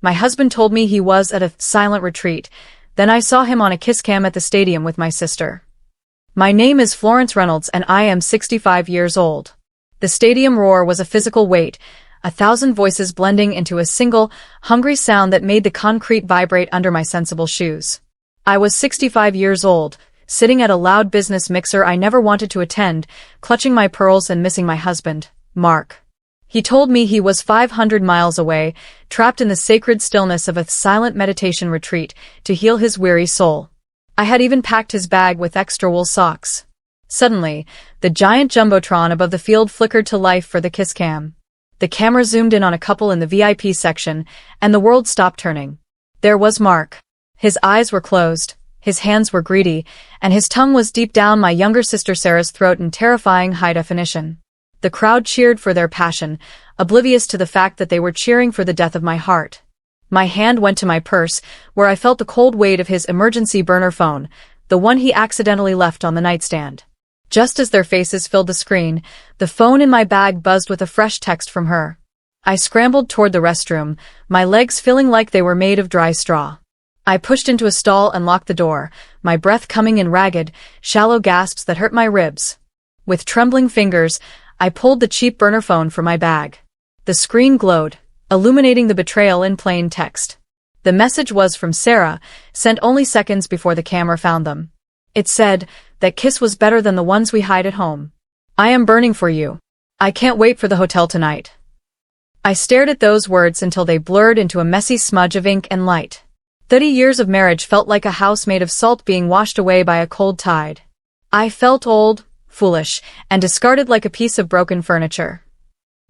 My husband told me he was at a silent retreat. Then I saw him on a kiss cam at the stadium with my sister. My name is Florence Reynolds and I am 65 years old. The stadium roar was a physical weight, 1,000 voices blending into a single, hungry sound that made the concrete vibrate under my sensible shoes. I was 65 years old, sitting at a loud business mixer I never wanted to attend, clutching my pearls and missing my husband, Mark. He told me he was 500 miles away, trapped in the sacred stillness of a silent meditation retreat, to heal his weary soul. I had even packed his bag with extra wool socks. Suddenly, the giant jumbotron above the field flickered to life for the kiss cam. The camera zoomed in on a couple in the VIP section, and the world stopped turning. There was Mark. His eyes were closed, his hands were greedy, and his tongue was deep down my younger sister Sarah's throat in terrifying high definition. The crowd cheered for their passion, oblivious to the fact that they were cheering for the death of my heart. My hand went to my purse, where I felt the cold weight of his emergency burner phone, the one he accidentally left on the nightstand. Just as their faces filled the screen, the phone in my bag buzzed with a fresh text from her. I scrambled toward the restroom, my legs feeling like they were made of dry straw. I pushed into a stall and locked the door, my breath coming in ragged, shallow gasps that hurt my ribs. With trembling fingers, I pulled the cheap burner phone from my bag. The screen glowed, illuminating the betrayal in plain text. The message was from Sarah, sent only seconds before the camera found them. It said, "That kiss was better than the ones we hide at home. I am burning for you. I can't wait for the hotel tonight." I stared at those words until they blurred into a messy smudge of ink and light. 30 years of marriage felt like a house made of salt being washed away by a cold tide. I felt old, foolish, and discarded like a piece of broken furniture.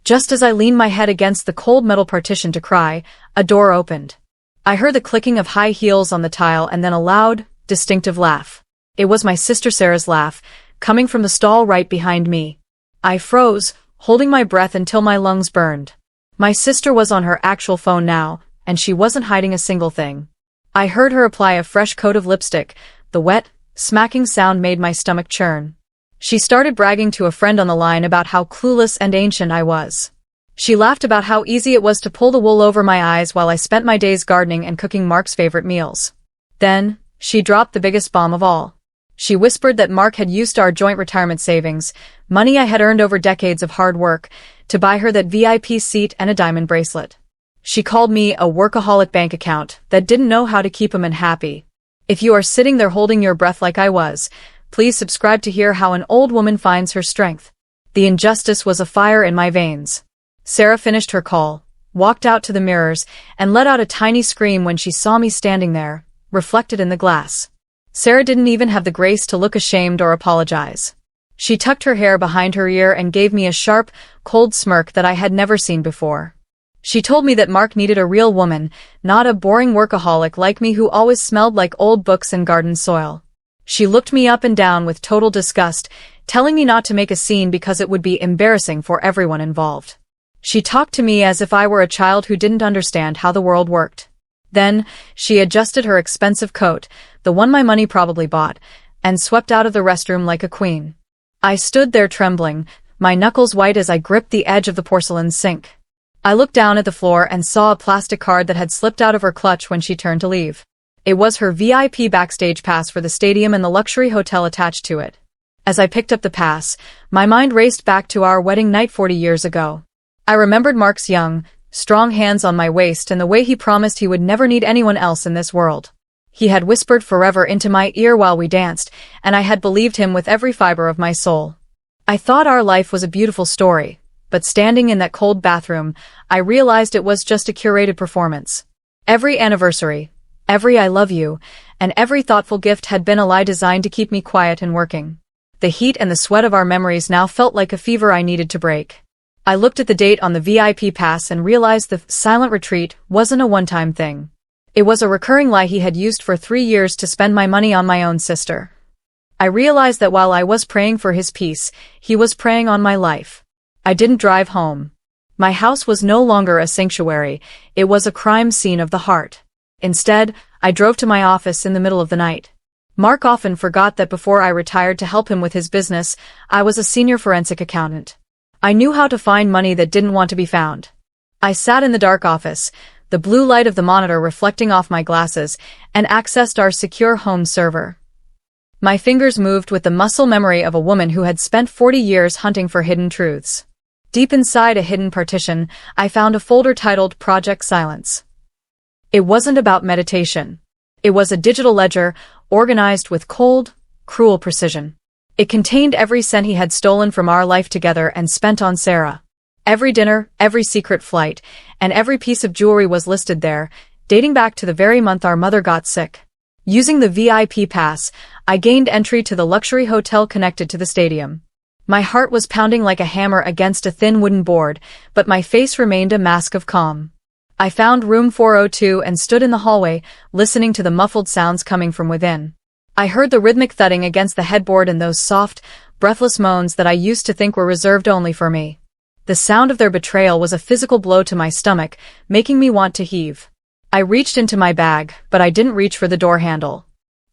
Just as I leaned my head against the cold metal partition to cry, a door opened. I heard the clicking of high heels on the tile and then a loud, distinctive laugh. It was my sister Sarah's laugh, coming from the stall right behind me. I froze, holding my breath until my lungs burned. My sister was on her actual phone now, and she wasn't hiding a single thing. I heard her apply a fresh coat of lipstick. The wet, smacking sound made my stomach churn. She started bragging to a friend on the line about how clueless and ancient I was. She laughed about how easy it was to pull the wool over my eyes while I spent my days gardening and cooking Mark's favorite meals. Then, she dropped the biggest bomb of all. She whispered that Mark had used our joint retirement savings, money I had earned over decades of hard work, to buy her that VIP seat and a diamond bracelet. She called me a workaholic bank account that didn't know how to keep him happy. If you are sitting there holding your breath like I was, please subscribe to hear how an old woman finds her strength. The injustice was a fire in my veins. Sarah finished her call, walked out to the mirrors, and let out a tiny scream when she saw me standing there, reflected in the glass. Sarah didn't even have the grace to look ashamed or apologize. She tucked her hair behind her ear and gave me a sharp, cold smirk that I had never seen before. She told me that Mark needed a real woman, not a boring workaholic like me who always smelled like old books and garden soil. She looked me up and down with total disgust, telling me not to make a scene because it would be embarrassing for everyone involved. She talked to me as if I were a child who didn't understand how the world worked. Then, she adjusted her expensive coat, the one my money probably bought, and swept out of the restroom like a queen. I stood there trembling, my knuckles white as I gripped the edge of the porcelain sink. I looked down at the floor and saw a plastic card that had slipped out of her clutch when she turned to leave. It was her VIP backstage pass for the stadium and the luxury hotel attached to it. As I picked up the pass, my mind raced back to our wedding night 40 years ago. I remembered Mark's young, strong hands on my waist and the way he promised he would never need anyone else in this world. He had whispered forever into my ear while we danced, and I had believed him with every fiber of my soul. I thought our life was a beautiful story, but standing in that cold bathroom, I realized it was just a curated performance. Every anniversary, every I love you, and every thoughtful gift had been a lie designed to keep me quiet and working. The heat and the sweat of our memories now felt like a fever I needed to break. I looked at the date on the VIP pass and realized the silent retreat wasn't a one-time thing. It was a recurring lie he had used for 3 years to spend my money on my own sister. I realized that while I was praying for his peace, he was preying on my life. I didn't drive home. My house was no longer a sanctuary, it was a crime scene of the heart. Instead, I drove to my office in the middle of the night. Mark often forgot that before I retired to help him with his business, I was a senior forensic accountant. I knew how to find money that didn't want to be found. I sat in the dark office, the blue light of the monitor reflecting off my glasses, and accessed our secure home server. My fingers moved with the muscle memory of a woman who had spent 40 years hunting for hidden truths. Deep inside a hidden partition, I found a folder titled Project Silence. It wasn't about meditation. It was a digital ledger, organized with cold, cruel precision. It contained every cent he had stolen from our life together and spent on Sarah. Every dinner, every secret flight, and every piece of jewelry was listed there, dating back to the very month our mother got sick. Using the VIP pass, I gained entry to the luxury hotel connected to the stadium. My heart was pounding like a hammer against a thin wooden board, but my face remained a mask of calm. I found room 402 and stood in the hallway, listening to the muffled sounds coming from within. I heard the rhythmic thudding against the headboard and those soft, breathless moans that I used to think were reserved only for me. The sound of their betrayal was a physical blow to my stomach, making me want to heave. I reached into my bag, but I didn't reach for the door handle.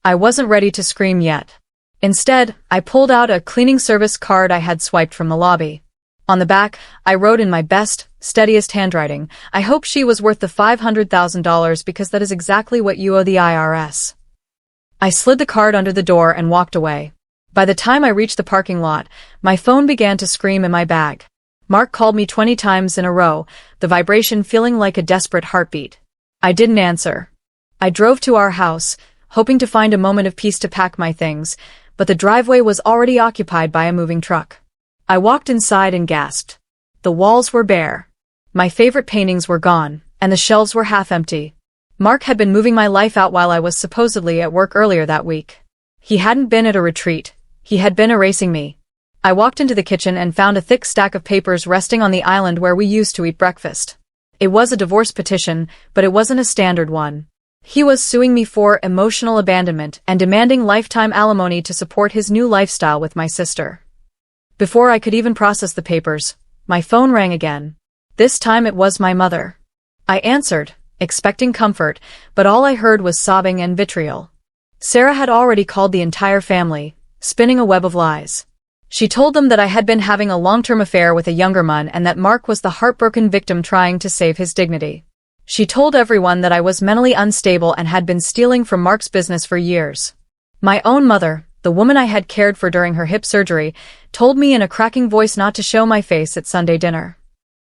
I wasn't ready to scream yet. Instead, I pulled out a cleaning service card I had swiped from the lobby. On the back, I wrote in my best, steadiest handwriting, "I hope she was worth the $500,000 because that is exactly what you owe the IRS." I slid the card under the door and walked away. By the time I reached the parking lot, my phone began to scream in my bag. Mark called me 20 times in a row, the vibration feeling like a desperate heartbeat. I didn't answer. I drove to our house, hoping to find a moment of peace to pack my things, but the driveway was already occupied by a moving truck. I walked inside and gasped. The walls were bare. My favorite paintings were gone, and the shelves were half empty. Mark had been moving my life out while I was supposedly at work earlier that week. He hadn't been at a retreat. He had been erasing me. I walked into the kitchen and found a thick stack of papers resting on the island where we used to eat breakfast. It was a divorce petition, but it wasn't a standard one. He was suing me for emotional abandonment and demanding lifetime alimony to support his new lifestyle with my sister. Before I could even process the papers, my phone rang again. This time it was my mother. I answered, expecting comfort, but all I heard was sobbing and vitriol. Sarah had already called the entire family, spinning a web of lies. She told them that I had been having a long-term affair with a younger man and that Mark was the heartbroken victim trying to save his dignity. She told everyone that I was mentally unstable and had been stealing from Mark's business for years. My own mother, the woman I had cared for during her hip surgery, told me in a cracking voice not to show my face at Sunday dinner.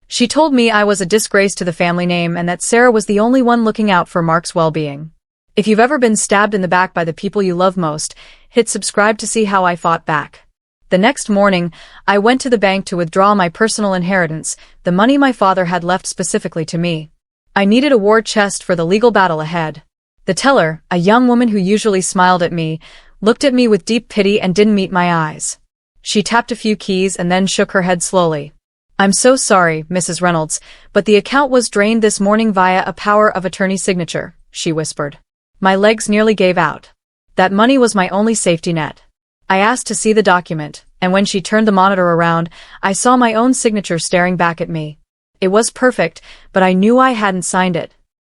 She told me I was a disgrace to the family name and that Sarah was the only one looking out for Mark's well-being. If you've ever been stabbed in the back by the people you love most, hit subscribe to see how I fought back. The next morning, I went to the bank to withdraw my personal inheritance, the money my father had left specifically to me. I needed a war chest for the legal battle ahead. The teller, a young woman who usually smiled at me, looked at me with deep pity and didn't meet my eyes. She tapped a few keys and then shook her head slowly. "I'm so sorry, Mrs. Reynolds, but the account was drained this morning via a power of attorney signature," she whispered. My legs nearly gave out. That money was my only safety net. I asked to see the document, and when she turned the monitor around, I saw my own signature staring back at me. It was perfect, but I knew I hadn't signed it.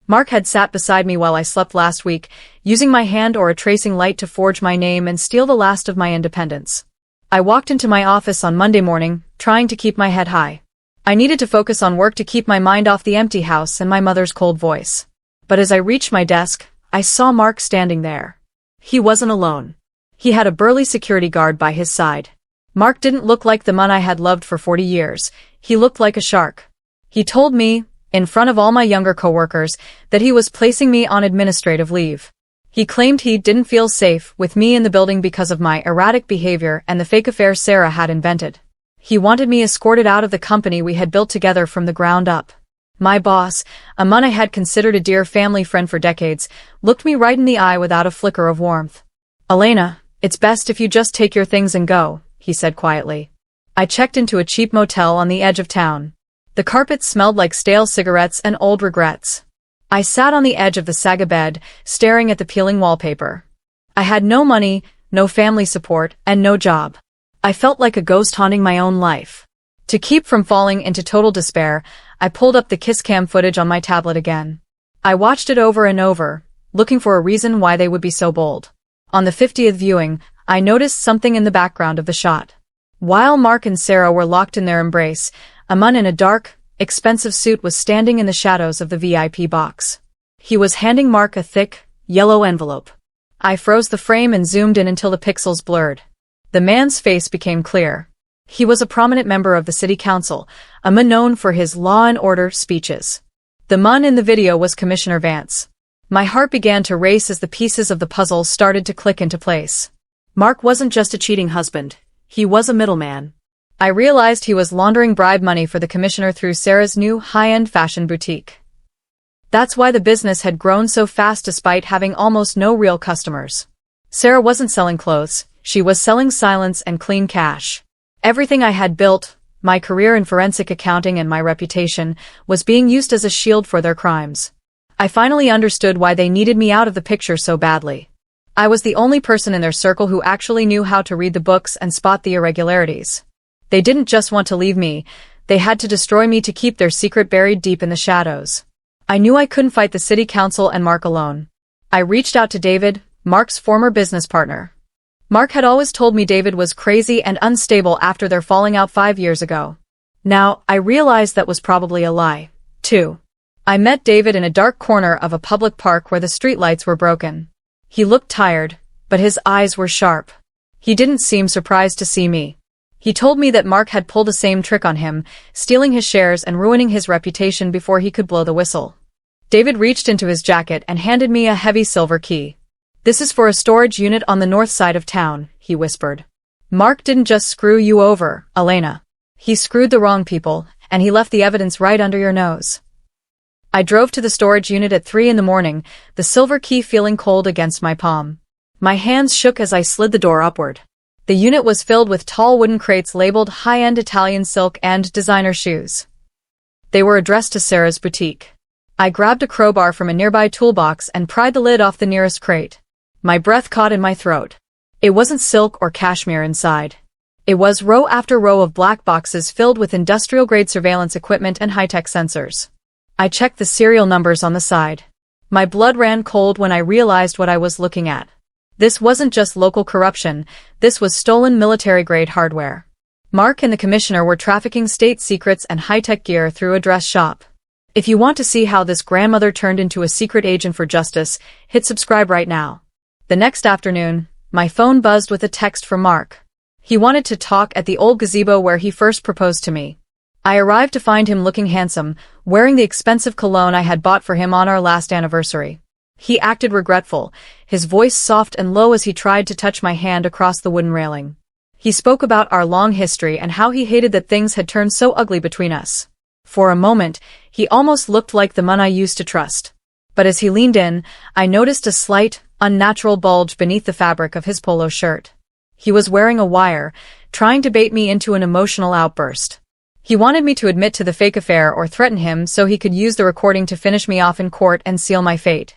Mark had sat beside me while I slept last week, using my hand or a tracing light to forge my name and steal the last of my independence. I walked into my office on Monday morning, trying to keep my head high. I needed to focus on work to keep my mind off the empty house and my mother's cold voice. But as I reached my desk, I saw Mark standing there. He wasn't alone. He had a burly security guard by his side. Mark didn't look like the man I had loved for 40 years. He looked like a shark. He told me, in front of all my younger coworkers, that he was placing me on administrative leave. He claimed he didn't feel safe with me in the building because of my erratic behavior and the fake affair Sarah had invented. He wanted me escorted out of the company we had built together from the ground up. My boss, a man I had considered a dear family friend for decades, looked me right in the eye without a flicker of warmth. "Elena, it's best if you just take your things and go," he said quietly. I checked into a cheap motel on the edge of town. The carpet smelled like stale cigarettes and old regrets. I sat on the edge of the saga bed, staring at the peeling wallpaper. I had no money, no family support, and no job. I felt like a ghost haunting my own life. To keep from falling into total despair, I pulled up the kiss cam footage on my tablet again. I watched it over and over, looking for a reason why they would be so bold. On the 50th viewing, I noticed something in the background of the shot. While Mark and Sarah were locked in their embrace, a man in a dark, expensive suit was standing in the shadows of the VIP box. He was handing Mark a thick, yellow envelope. I froze the frame and zoomed in until the pixels blurred. The man's face became clear. He was a prominent member of the city council, a man known for his law and order speeches. The man in the video was Commissioner Vance. My heart began to race as the pieces of the puzzle started to click into place. Mark wasn't just a cheating husband, he was a middleman. I realized he was laundering bribe money for the commissioner through Sarah's new high-end fashion boutique. That's why the business had grown so fast despite having almost no real customers. Sarah wasn't selling clothes, she was selling silence and clean cash. Everything I had built, my career in forensic accounting and my reputation, was being used as a shield for their crimes. I finally understood why they needed me out of the picture so badly. I was the only person in their circle who actually knew how to read the books and spot the irregularities. They didn't just want to leave me, they had to destroy me to keep their secret buried deep in the shadows. I knew I couldn't fight the city council and Mark alone. I reached out to David, Mark's former business partner. Mark had always told me David was crazy and unstable after their falling out 5 years ago. Now, I realized that was probably a lie, too. I met David in a dark corner of a public park where the streetlights were broken. He looked tired, but his eyes were sharp. He didn't seem surprised to see me. He told me that Mark had pulled the same trick on him, stealing his shares and ruining his reputation before he could blow the whistle. David reached into his jacket and handed me a heavy silver key. "This is for a storage unit on the north side of town," he whispered. "Mark didn't just screw you over, Elena. He screwed the wrong people, and he left the evidence right under your nose." I drove to the storage unit at 3 in the morning, the silver key feeling cold against my palm. My hands shook as I slid the door upward. The unit was filled with tall wooden crates labeled high-end Italian silk and designer shoes. They were addressed to Sarah's boutique. I grabbed a crowbar from a nearby toolbox and pried the lid off the nearest crate. My breath caught in my throat. It wasn't silk or cashmere inside. It was row after row of black boxes filled with industrial-grade surveillance equipment and high-tech sensors. I checked the serial numbers on the side. My blood ran cold when I realized what I was looking at. This wasn't just local corruption, this was stolen military-grade hardware. Mark and the commissioner were trafficking state secrets and high-tech gear through a dress shop. If you want to see how this grandmother turned into a secret agent for justice, hit subscribe right now. The next afternoon, my phone buzzed with a text from Mark. He wanted to talk at the old gazebo where he first proposed to me. I arrived to find him looking handsome, wearing the expensive cologne I had bought for him on our last anniversary. He acted regretful, his voice soft and low as he tried to touch my hand across the wooden railing. He spoke about our long history and how he hated that things had turned so ugly between us. For a moment, he almost looked like the man I used to trust. But as he leaned in, I noticed a slight, unnatural bulge beneath the fabric of his polo shirt. He was wearing a wire, trying to bait me into an emotional outburst. He wanted me to admit to the fake affair or threaten him so he could use the recording to finish me off in court and seal my fate.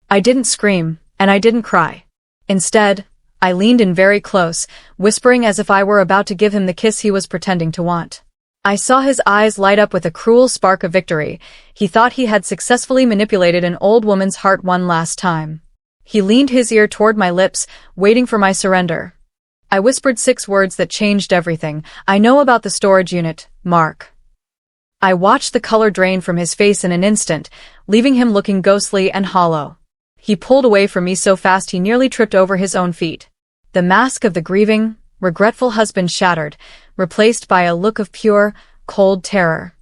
I didn't scream, and I didn't cry. Instead, I leaned in very close, whispering as if I were about to give him the kiss he was pretending to want. I saw his eyes light up with a cruel spark of victory. He thought he had successfully manipulated an old woman's heart one last time. He leaned his ear toward my lips, waiting for my surrender. I whispered 6 words that changed everything. "I know about the storage unit, Mark." I watched the color drain from his face in an instant, leaving him looking ghostly and hollow. He pulled away from me so fast he nearly tripped over his own feet. The mask of the grieving, regretful husband shattered, replaced by a look of pure, cold terror.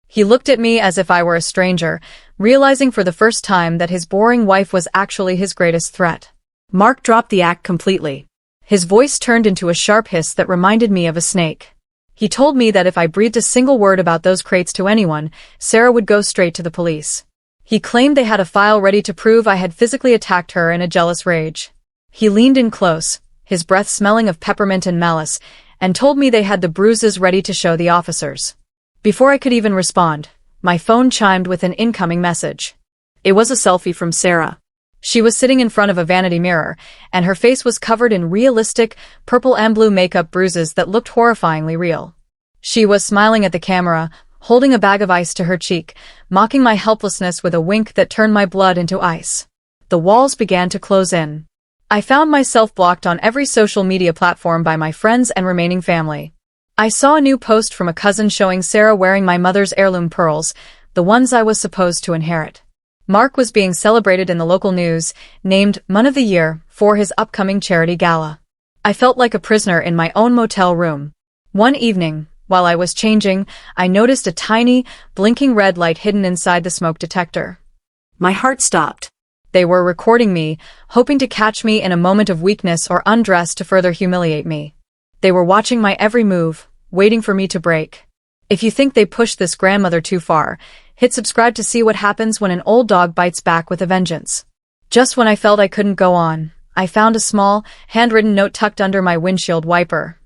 He looked at me as if I were a stranger, realizing for the first time that his boring wife was actually his greatest threat. Mark dropped the act completely. His voice turned into a sharp hiss that reminded me of a snake. He told me that if I breathed a single word about those crates to anyone, Sarah would go straight to the police. He claimed they had a file ready to prove I had physically attacked her in a jealous rage. He leaned in close, his breath smelling of peppermint and malice, and told me they had the bruises ready to show the officers. Before I could even respond, my phone chimed with an incoming message. It was a selfie from Sarah. She was sitting in front of a vanity mirror, and her face was covered in realistic, purple and blue makeup bruises that looked horrifyingly real. She was smiling at the camera, holding a bag of ice to her cheek, mocking my helplessness with a wink that turned my blood into ice. The walls began to close in. I found myself blocked on every social media platform by my friends and remaining family. I saw a new post from a cousin showing Sarah wearing my mother's heirloom pearls, the ones I was supposed to inherit. Mark was being celebrated in the local news, named Man of the Year, for his upcoming charity gala. I felt like a prisoner in my own motel room. One evening, while I was changing, I noticed a tiny, blinking red light hidden inside the smoke detector. My heart stopped. They were recording me, hoping to catch me in a moment of weakness or undress to further humiliate me. They were watching my every move, waiting for me to break. If you think they pushed this grandmother too far, hit subscribe to see what happens when an old dog bites back with a vengeance. Just when I felt I couldn't go on, I found a small, handwritten note tucked under my windshield wiper.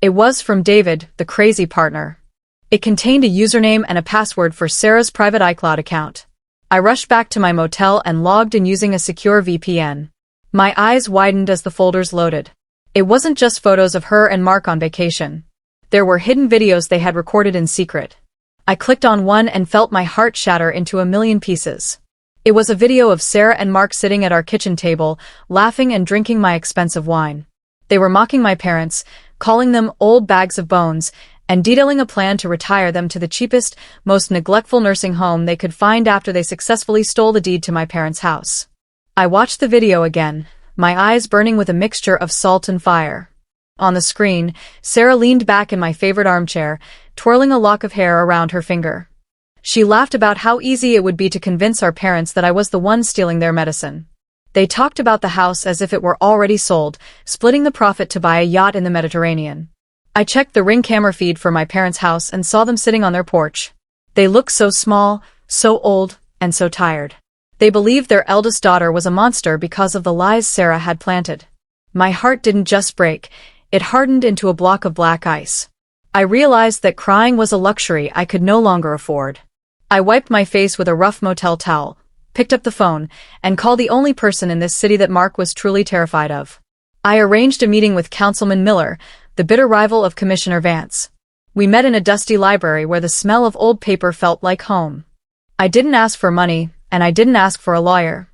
It was from David, the crazy partner. It contained a username and a password for Sarah's private iCloud account. I rushed back to my motel and logged in using a secure VPN. My eyes widened as the folders loaded. It wasn't just photos of her and Mark on vacation. There were hidden videos they had recorded in secret. I clicked on one and felt my heart shatter into a million pieces. It was a video of Sarah and Mark sitting at our kitchen table, laughing and drinking my expensive wine. They were mocking my parents, calling them old bags of bones, and detailing a plan to retire them to the cheapest, most neglectful nursing home they could find after they successfully stole the deed to my parents' house. I watched the video again, my eyes burning with a mixture of salt and fire. On the screen, Sarah leaned back in my favorite armchair, twirling a lock of hair around her finger. She laughed about how easy it would be to convince our parents that I was the one stealing their medicine. They talked about the house as if it were already sold, splitting the profit to buy a yacht in the Mediterranean. I checked the Ring camera feed for my parents' house and saw them sitting on their porch. They looked so small, so old, and so tired. They believed their eldest daughter was a monster because of the lies Sarah had planted. My heart didn't just break, it hardened into a block of black ice. I realized that crying was a luxury I could no longer afford. I wiped my face with a rough motel towel, picked up the phone, and called the only person in this city that Mark was truly terrified of. I arranged a meeting with Councilman Miller, the bitter rival of Commissioner Vance. We met in a dusty library where the smell of old paper felt like home. I didn't ask for money, and I didn't ask for a lawyer.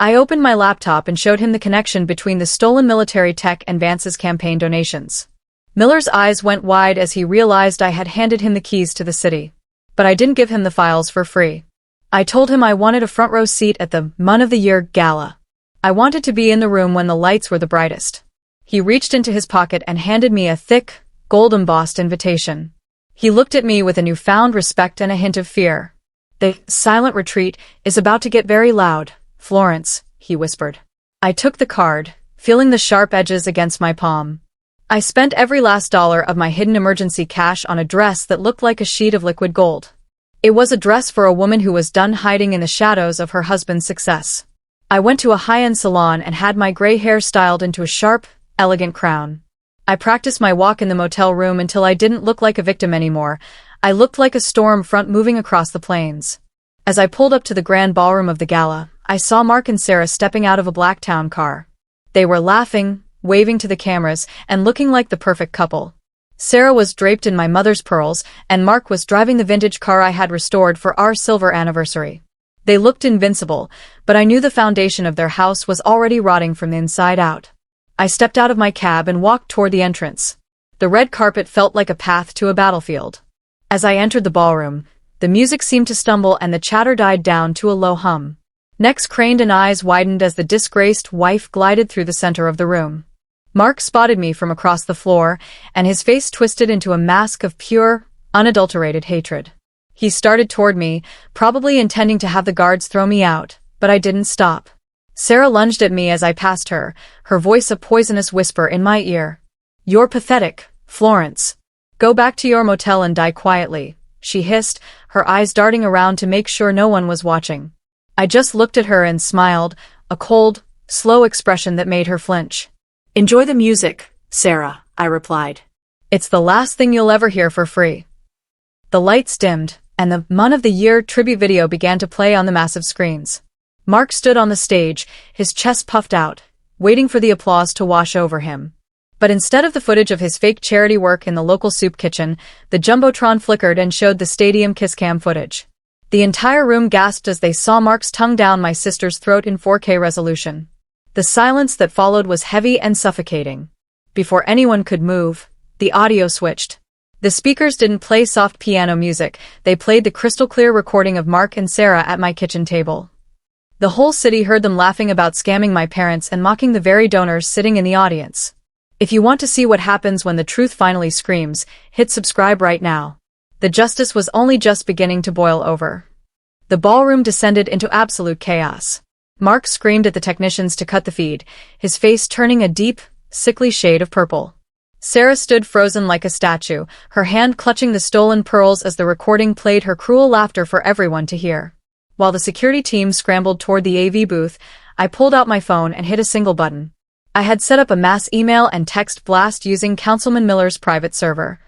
I opened my laptop and showed him the connection between the stolen military tech and Vance's campaign donations. Miller's eyes went wide as he realized I had handed him the keys to the city. But I didn't give him the files for free. I told him I wanted a front row seat at the Man of the Year gala. I wanted to be in the room when the lights were the brightest. He reached into his pocket and handed me a thick, gold-embossed invitation. He looked at me with a newfound respect and a hint of fear. "The silent retreat is about to get very loud, Florence," he whispered. I took the card, feeling the sharp edges against my palm. I spent every last dollar of my hidden emergency cash on a dress that looked like a sheet of liquid gold. It was a dress for a woman who was done hiding in the shadows of her husband's success. I went to a high-end salon and had my gray hair styled into a sharp, elegant crown. I practiced my walk in the motel room until I didn't look like a victim anymore. I looked like a storm front moving across the plains. As I pulled up to the grand ballroom of the gala, I saw Mark and Sarah stepping out of a black town car. They were laughing, waving to the cameras, and looking like the perfect couple. Sarah was draped in my mother's pearls, and Mark was driving the vintage car I had restored for our silver anniversary. They looked invincible, but I knew the foundation of their house was already rotting from the inside out. I stepped out of my cab and walked toward the entrance. The red carpet felt like a path to a battlefield. As I entered the ballroom, the music seemed to stumble and the chatter died down to a low hum. Necks craned and eyes widened as the disgraced wife glided through the center of the room. Mark spotted me from across the floor, and his face twisted into a mask of pure, unadulterated hatred. He started toward me, probably intending to have the guards throw me out, but I didn't stop. Sarah lunged at me as I passed her, her voice a poisonous whisper in my ear. "You're pathetic, Florence. Go back to your motel and die quietly," she hissed, her eyes darting around to make sure no one was watching. I just looked at her and smiled, a cold, slow expression that made her flinch. "Enjoy the music, Sarah," I replied. "It's the last thing you'll ever hear for free." The lights dimmed, and the Man of the Year tribute video began to play on the massive screens. Mark stood on the stage, his chest puffed out, waiting for the applause to wash over him. But instead of the footage of his fake charity work in the local soup kitchen, the Jumbotron flickered and showed the stadium kiss cam footage. The entire room gasped as they saw Mark's tongue down my sister's throat in 4K resolution. The silence that followed was heavy and suffocating. Before anyone could move, the audio switched. The speakers didn't play soft piano music, they played the crystal-clear recording of Mark and Sarah at my kitchen table. The whole city heard them laughing about scamming my parents and mocking the very donors sitting in the audience. If you want to see what happens when the truth finally screams, hit subscribe right now. The justice was only just beginning to boil over. The ballroom descended into absolute chaos. Mark screamed at the technicians to cut the feed, his face turning a deep, sickly shade of purple. Sarah stood frozen like a statue, her hand clutching the stolen pearls as the recording played her cruel laughter for everyone to hear. While the security team scrambled toward the AV booth, I pulled out my phone and hit a single button. I had set up a mass email and text blast using Councilman Miller's private server.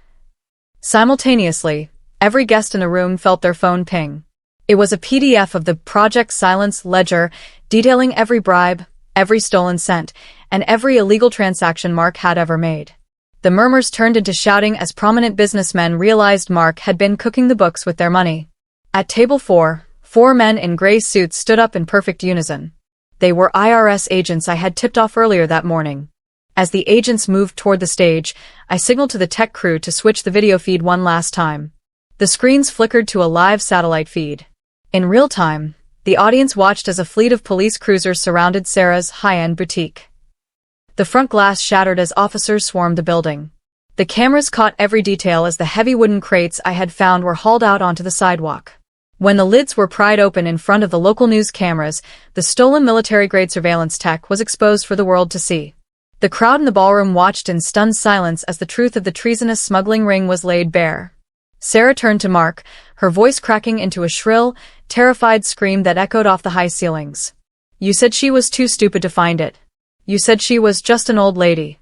Simultaneously, every guest in the room felt their phone ping. It was a PDF of the Project Silence ledger, detailing every bribe, every stolen cent, and every illegal transaction Mark had ever made. The murmurs turned into shouting as prominent businessmen realized Mark had been cooking the books with their money. At table 4, 4 men in gray suits stood up in perfect unison. They were IRS agents I had tipped off earlier that morning. As the agents moved toward the stage, I signaled to the tech crew to switch the video feed one last time. The screens flickered to a live satellite feed. In real time, the audience watched as a fleet of police cruisers surrounded Sarah's high-end boutique. The front glass shattered as officers swarmed the building. The cameras caught every detail as the heavy wooden crates I had found were hauled out onto the sidewalk. When the lids were pried open in front of the local news cameras, the stolen military-grade surveillance tech was exposed for the world to see. The crowd in the ballroom watched in stunned silence as the truth of the treasonous smuggling ring was laid bare. Sarah turned to Mark, her voice cracking into a shrill, terrified scream that echoed off the high ceilings. "You said she was too stupid to find it. You said she was just an old lady."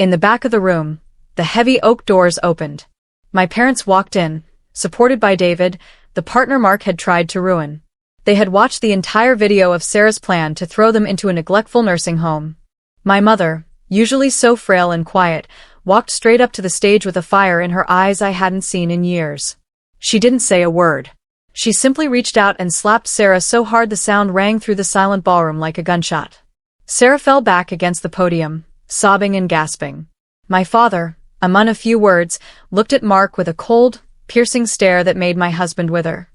In the back of the room, the heavy oak doors opened. My parents walked in, supported by David, the partner Mark had tried to ruin. They had watched the entire video of Sarah's plan to throw them into a neglectful nursing home. My mother, usually so frail and quiet, walked straight up to the stage with a fire in her eyes I hadn't seen in years. She didn't say a word. She simply reached out and slapped Sarah so hard the sound rang through the silent ballroom like a gunshot. Sarah fell back against the podium, sobbing and gasping. My father, among a few words, looked at Mark with a cold, piercing stare that made my husband wither.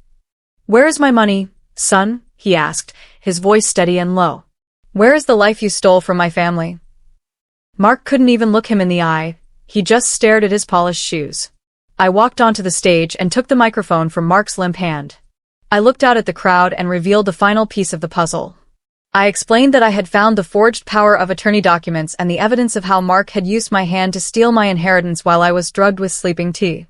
"Where is my money, son?" he asked, his voice steady and low. "Where is the life you stole from my family?" Mark couldn't even look him in the eye, he just stared at his polished shoes. I walked onto the stage and took the microphone from Mark's limp hand. I looked out at the crowd and revealed the final piece of the puzzle. I explained that I had found the forged power of attorney documents and the evidence of how Mark had used my hand to steal my inheritance while I was drugged with sleeping tea.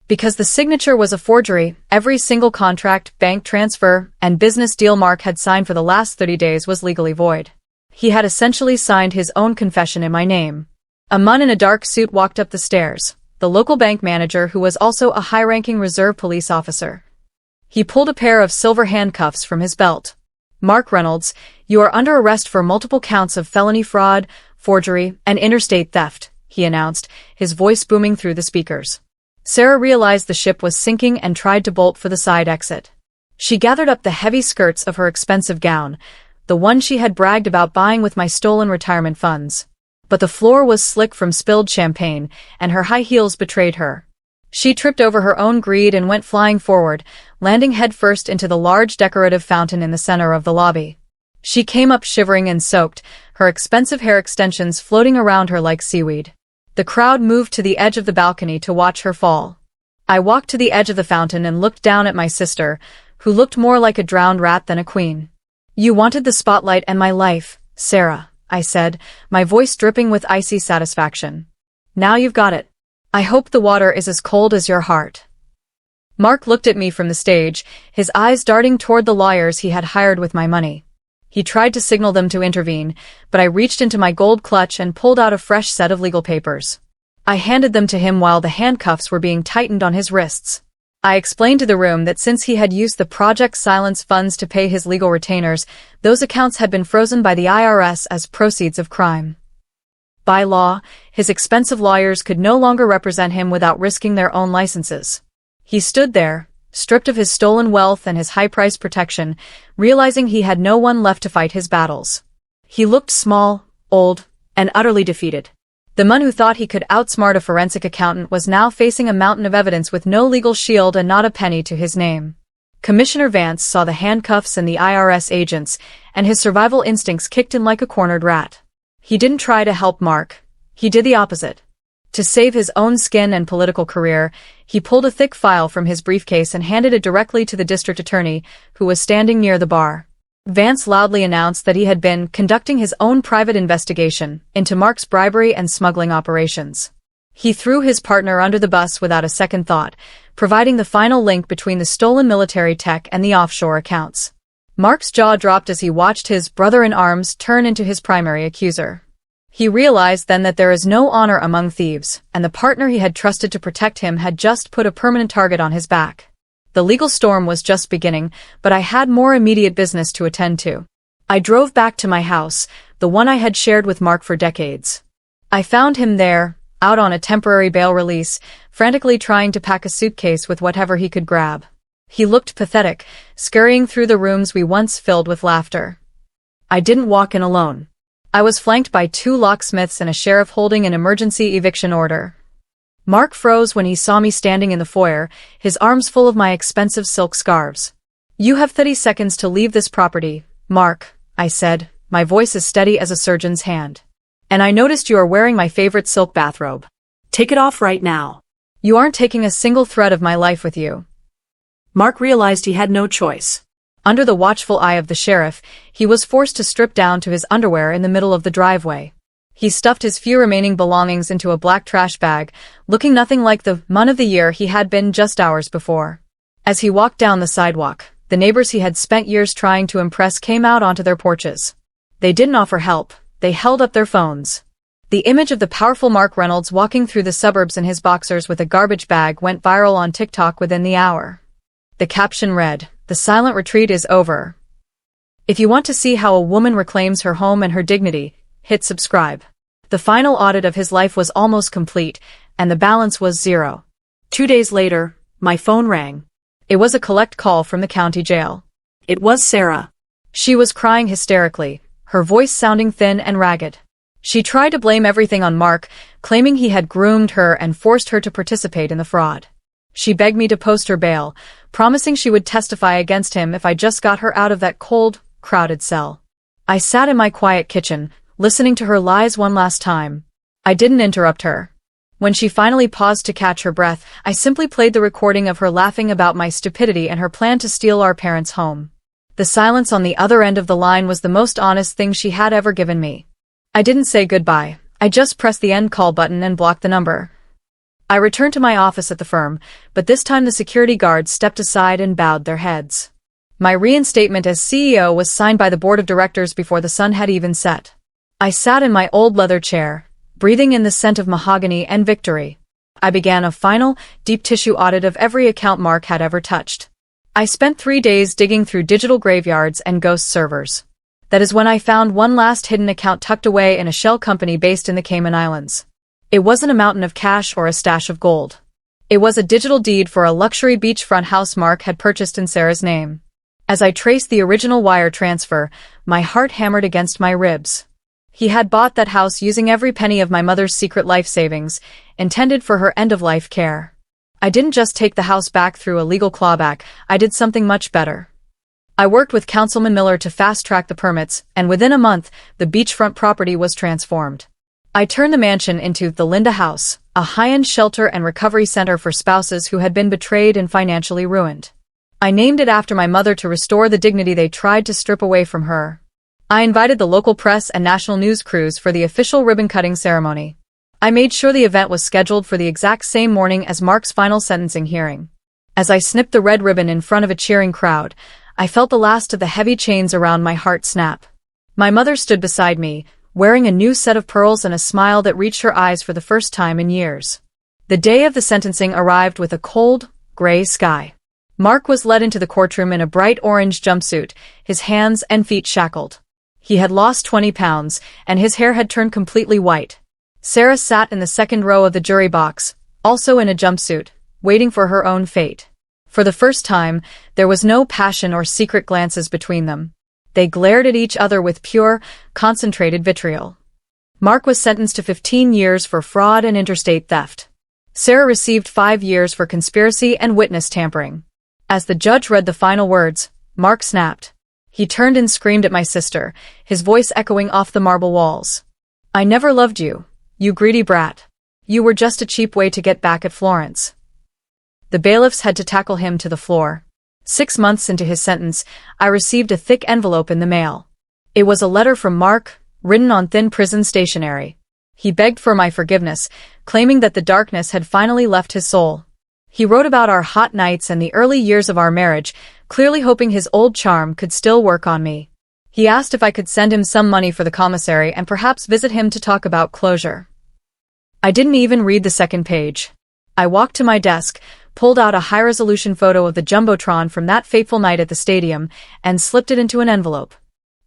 Because the signature was a forgery, every single contract, bank transfer, and business deal Mark had signed for the last 30 days was legally void. He had essentially signed his own confession in my name. A man in a dark suit walked up the stairs, the local bank manager who was also a high-ranking reserve police officer. He pulled a pair of silver handcuffs from his belt. "Mark Reynolds, you are under arrest for multiple counts of felony fraud, forgery, and interstate theft," he announced, his voice booming through the speakers. Sarah realized the ship was sinking and tried to bolt for the side exit. She gathered up the heavy skirts of her expensive gown, the one she had bragged about buying with my stolen retirement funds. But the floor was slick from spilled champagne, and her high heels betrayed her. She tripped over her own greed and went flying forward, landing headfirst into the large decorative fountain in the center of the lobby. She came up shivering and soaked, her expensive hair extensions floating around her like seaweed. The crowd moved to the edge of the balcony to watch her fall. I walked to the edge of the fountain and looked down at my sister, who looked more like a drowned rat than a queen. "You wanted the spotlight and my life, Sarah," I said, my voice dripping with icy satisfaction. "Now you've got it. I hope the water is as cold as your heart." Mark looked at me from the stage, his eyes darting toward the lawyers he had hired with my money. He tried to signal them to intervene, but I reached into my gold clutch and pulled out a fresh set of legal papers. I handed them to him while the handcuffs were being tightened on his wrists. I explained to the room that since he had used the Project Silence funds to pay his legal retainers, those accounts had been frozen by the IRS as proceeds of crime. By law, his expensive lawyers could no longer represent him without risking their own licenses. He stood there, stripped of his stolen wealth and his high-priced protection, realizing he had no one left to fight his battles. He looked small, old, and utterly defeated. The man who thought he could outsmart a forensic accountant was now facing a mountain of evidence with no legal shield and not a penny to his name. Commissioner Vance saw the handcuffs and the IRS agents, and his survival instincts kicked in like a cornered rat. He didn't try to help Mark. He did the opposite. To save his own skin and political career, he pulled a thick file from his briefcase and handed it directly to the district attorney, who was standing near the bar. Vance loudly announced that he had been conducting his own private investigation into Mark's bribery and smuggling operations. He threw his partner under the bus without a second thought, providing the final link between the stolen military tech and the offshore accounts. Mark's jaw dropped as he watched his brother-in-arms turn into his primary accuser. He realized then that there is no honor among thieves, and the partner he had trusted to protect him had just put a permanent target on his back. The legal storm was just beginning, but I had more immediate business to attend to. I drove back to my house, the one I had shared with Mark for decades. I found him there, out on a temporary bail release, frantically trying to pack a suitcase with whatever he could grab. He looked pathetic, scurrying through the rooms we once filled with laughter. I didn't walk in alone. I was flanked by 2 locksmiths and a sheriff holding an emergency eviction order. Mark froze when he saw me standing in the foyer, his arms full of my expensive silk scarves. "You have 30 seconds to leave this property, Mark," I said, my voice as steady as a surgeon's hand. "And I noticed you are wearing my favorite silk bathrobe. Take it off right now. You aren't taking a single thread of my life with you." Mark realized he had no choice. Under the watchful eye of the sheriff, he was forced to strip down to his underwear in the middle of the driveway. He stuffed his few remaining belongings into a black trash bag, looking nothing like the man of the year he had been just hours before. As he walked down the sidewalk, the neighbors he had spent years trying to impress came out onto their porches. They didn't offer help, they held up their phones. The image of the powerful Mark Reynolds walking through the suburbs in his boxers with a garbage bag went viral on TikTok within the hour. The caption read, "The silent retreat is over. If you want to see how a woman reclaims her home and her dignity, hit subscribe." The final audit of his life was almost complete, and the balance was 0. 2 days later, my phone rang. It was a collect call from the county jail. It was Sarah. She was crying hysterically, her voice sounding thin and ragged. She tried to blame everything on Mark, claiming he had groomed her and forced her to participate in the fraud. She begged me to post her bail, promising she would testify against him if I just got her out of that cold, crowded cell. I sat in my quiet kitchen, listening to her lies one last time. I didn't interrupt her. When she finally paused to catch her breath, I simply played the recording of her laughing about my stupidity and her plan to steal our parents' home. The silence on the other end of the line was the most honest thing she had ever given me. I didn't say goodbye. I just pressed the end call button and blocked the number. I returned to my office at the firm, but this time the security guards stepped aside and bowed their heads. My reinstatement as CEO was signed by the board of directors before the sun had even set. I sat in my old leather chair, breathing in the scent of mahogany and victory. I began a final, deep tissue audit of every account Mark had ever touched. I spent 3 days digging through digital graveyards and ghost servers. That is when I found one last hidden account tucked away in a shell company based in the Cayman Islands. It wasn't a mountain of cash or a stash of gold. It was a digital deed for a luxury beachfront house Mark had purchased in Sarah's name. As I traced the original wire transfer, my heart hammered against my ribs. He had bought that house using every penny of my mother's secret life savings, intended for her end-of-life care. I didn't just take the house back through a legal clawback, I did something much better. I worked with Councilman Miller to fast-track the permits, and within a month, the beachfront property was transformed. I turned the mansion into the Linda House, a high-end shelter and recovery center for spouses who had been betrayed and financially ruined. I named it after my mother to restore the dignity they tried to strip away from her. I invited the local press and national news crews for the official ribbon-cutting ceremony. I made sure the event was scheduled for the exact same morning as Mark's final sentencing hearing. As I snipped the red ribbon in front of a cheering crowd, I felt the last of the heavy chains around my heart snap. My mother stood beside me, wearing a new set of pearls and a smile that reached her eyes for the first time in years. The day of the sentencing arrived with a cold, gray sky. Mark was led into the courtroom in a bright orange jumpsuit, his hands and feet shackled. He had lost 20 pounds, and his hair had turned completely white. Sarah sat in the second row of the jury box, also in a jumpsuit, waiting for her own fate. For the first time, there was no passion or secret glances between them. They glared at each other with pure, concentrated vitriol. Mark was sentenced to 15 years for fraud and interstate theft. Sarah received 5 years for conspiracy and witness tampering. As the judge read the final words, Mark snapped. He turned and screamed at my sister, his voice echoing off the marble walls. "I never loved you, you greedy brat. You were just a cheap way to get back at Florence." The bailiffs had to tackle him to the floor. 6 months into his sentence, I received a thick envelope in the mail. It was a letter from Mark, written on thin prison stationery. He begged for my forgiveness, claiming that the darkness had finally left his soul. He wrote about our hot nights and the early years of our marriage, clearly hoping his old charm could still work on me. He asked if I could send him some money for the commissary and perhaps visit him to talk about closure. I didn't even read the second page. I walked to my desk, pulled out a high-resolution photo of the Jumbotron from that fateful night at the stadium, and slipped it into an envelope.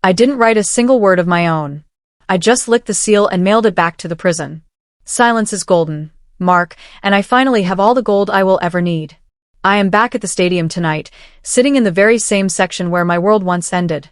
I didn't write a single word of my own. I just licked the seal and mailed it back to the prison. Silence is golden, Mark, and I finally have all the gold I will ever need. I am back at the stadium tonight, sitting in the very same section where my world once ended.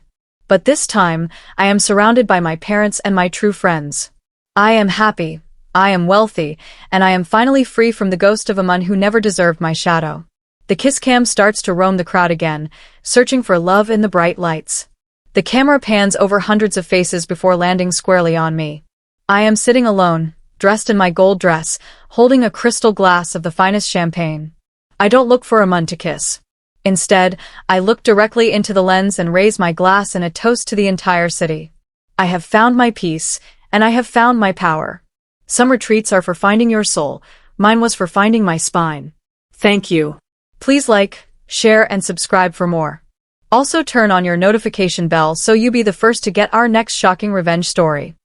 But this time, I am surrounded by my parents and my true friends. I am happy, I am wealthy, and I am finally free from the ghost of a man who never deserved my shadow. The kiss cam starts to roam the crowd again, searching for love in the bright lights. The camera pans over hundreds of faces before landing squarely on me. I am sitting alone, dressed in my gold dress, holding a crystal glass of the finest champagne. I don't look for a man to kiss. Instead, I look directly into the lens and raise my glass in a toast to the entire city. I have found my peace, and I have found my power. Some retreats are for finding your soul, mine was for finding my spine. Thank you. Please like, share and subscribe for more. Also turn on your notification bell so you be the first to get our next shocking revenge story.